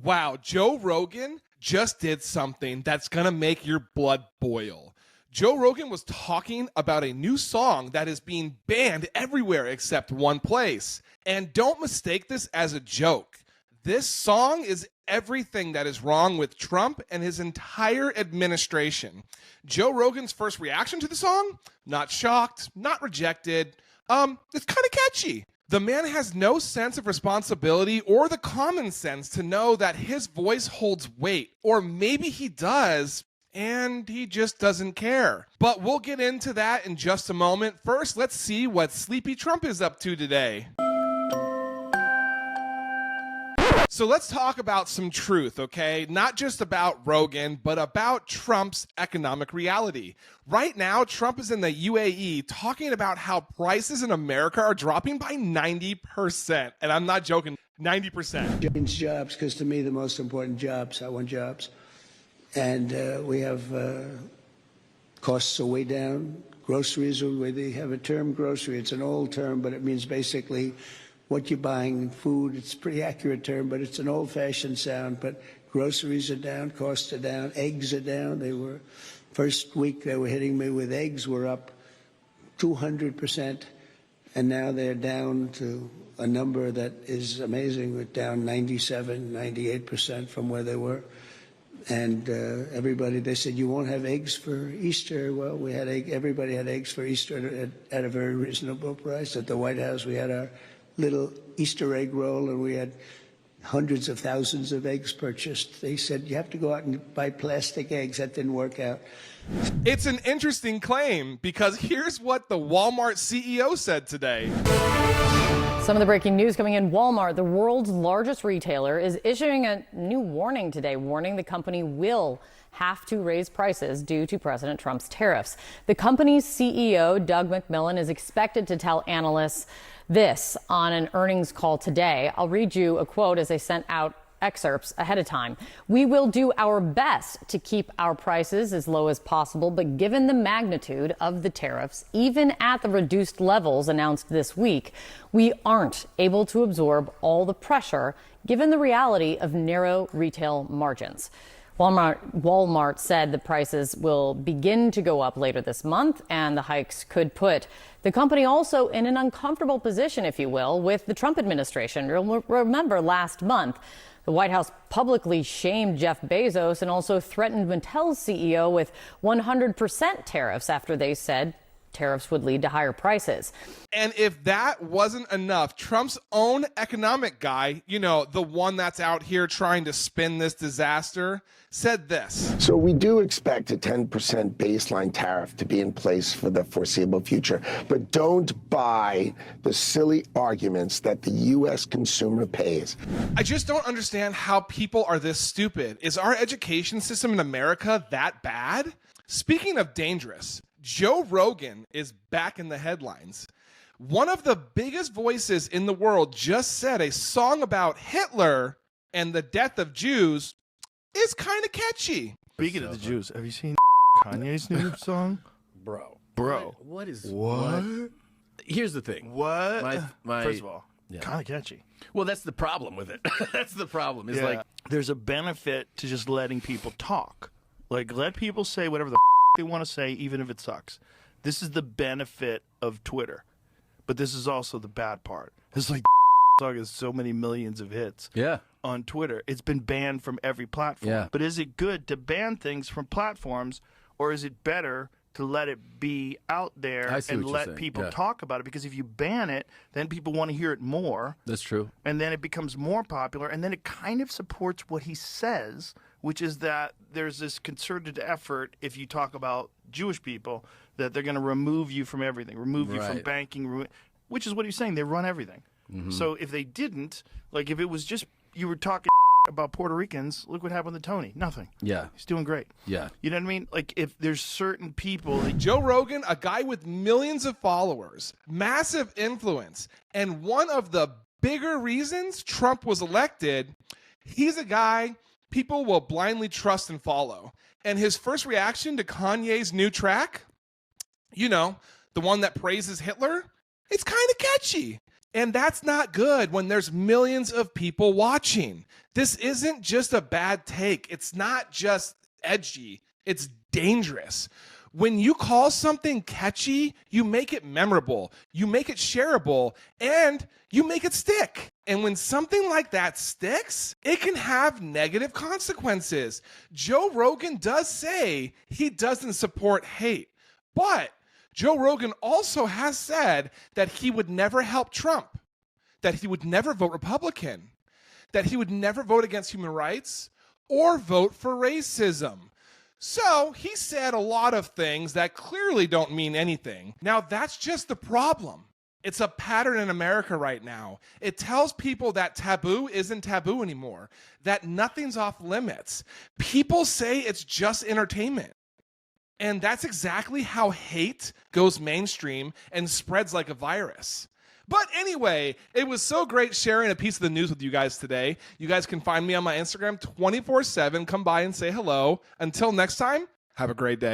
Wow, Joe Rogan just did something that's gonna make your blood boil. Joe Rogan was talking about a new song that is being banned everywhere except one place. And don't mistake this as a joke. This song is everything that is wrong with Trump and his entire administration. Joe Rogan's first reaction to the song? Not shocked, not rejected. It's kind of catchy. The man has no sense of responsibility or the common sense to know that his voice holds weight. Or maybe he does, and he just doesn't care. But we'll get into that in just a moment. First, let's see what Sleepy Trump is up to today. So let's talk about some truth, okay? Not just about Rogan, but about Trump's economic reality. Right now, Trump is in the UAE talking about how prices in America are dropping by 90%. And I'm not joking, 90%. Change jobs, because to me, the most important jobs, I want jobs. And we have costs are way down. Groceries, they have a term, grocery. It's an old term, but it means basically what you're buying in food. It's a pretty accurate term, but it's an old-fashioned sound. But groceries are down, costs are down, eggs are down. They were, first week they were hitting me with eggs were up 200%, and now they're down to a number that is amazing. We're down 97, 98% from where they were. And everybody, they said, you won't have eggs for Easter. Well, we had everybody had eggs for Easter at a very reasonable price. At the White House, we had our little Easter egg roll, and we had hundreds of thousands of eggs purchased. They said, you have to go out and buy plastic eggs. That didn't work out. It's an interesting claim, because here's what the Walmart CEO said today. Some of the breaking news coming in. Walmart, the world's largest retailer, is issuing a new warning today, warning the company will have to raise prices due to President Trump's tariffs. The company's CEO, Doug McMillon, is expected to tell analysts this on an earnings call today. I'll read you a quote as they sent out excerpts ahead of time. We will do our best to keep our prices as low as possible, but given the magnitude of the tariffs, even at the reduced levels announced this week, we aren't able to absorb all the pressure given the reality of narrow retail margins. Walmart said the prices will begin to go up later this month, and the hikes could put the company also in an uncomfortable position, if you will, with the Trump administration. Remember last month, the White House publicly shamed Jeff Bezos and also threatened Mattel's CEO with 100% tariffs after they said tariffs would lead to higher prices. And if that wasn't enough, Trump's own economic guy, you know, the one that's out here trying to spin this disaster, said this. So we do expect a 10% baseline tariff to be in place for the foreseeable future, but don't buy the silly arguments that the U.S. consumer pays. I just don't understand how people are this stupid. Is our education system in America that bad? Speaking of dangerous, Joe Rogan is back in the headlines. One of the biggest voices in the world just said a song about Hitler and the death of Jews is kind of catchy. Speaking of the Jews, have you seen Kanye's new song? Bro. What? Here's the thing. What? My First of all, kind of catchy. Well, that's the problem with it. That's the problem. It's like there's a benefit to just letting people talk. Like, let people say whatever the they want to say, even if it sucks. This is the benefit of Twitter. But this is also the bad part. It's like song has so many millions of hits on Twitter. It's been banned from every platform. Yeah. But is it good to ban things from platforms, or is it better to let it be out there and let people talk about it? Because if you ban it, then people want to hear it more. That's true. And then it becomes more popular, and then it kind of supports what he says, which is that there's this concerted effort, if you talk about Jewish people, that they're going to remove you from everything, remove you from banking, which is what he's saying. They run everything. Mm-hmm. So if they didn't, like if it was just you were talking about Puerto Ricans, look what happened to Tony. Nothing. Yeah. He's doing great. Yeah. You know what I mean? Like if there's certain people. Joe Rogan, a guy with millions of followers, massive influence, and one of the bigger reasons Trump was elected, he's a guy people will blindly trust and follow. And his first reaction to Kanye's new track, you know, the one that praises Hitler, it's kind of catchy. And that's not good when there's millions of people watching. This isn't just a bad take. It's not just edgy. It's dangerous. When you call something catchy, you make it memorable, you make it shareable, and you make it stick. And when something like that sticks, it can have negative consequences. Joe Rogan does say he doesn't support hate, but Joe Rogan also has said that he would never help Trump, that he would never vote Republican, that he would never vote against human rights or vote for racism. So he said a lot of things that clearly don't mean anything. Now, that's just the problem. It's a pattern in America right now. It tells people that taboo isn't taboo anymore, that nothing's off limits. People say it's just entertainment. And that's exactly how hate goes mainstream and spreads like a virus. But anyway, it was so great sharing a piece of the news with you guys today. You guys can find me on my Instagram 24/7. Come by and say hello. Until next time, have a great day.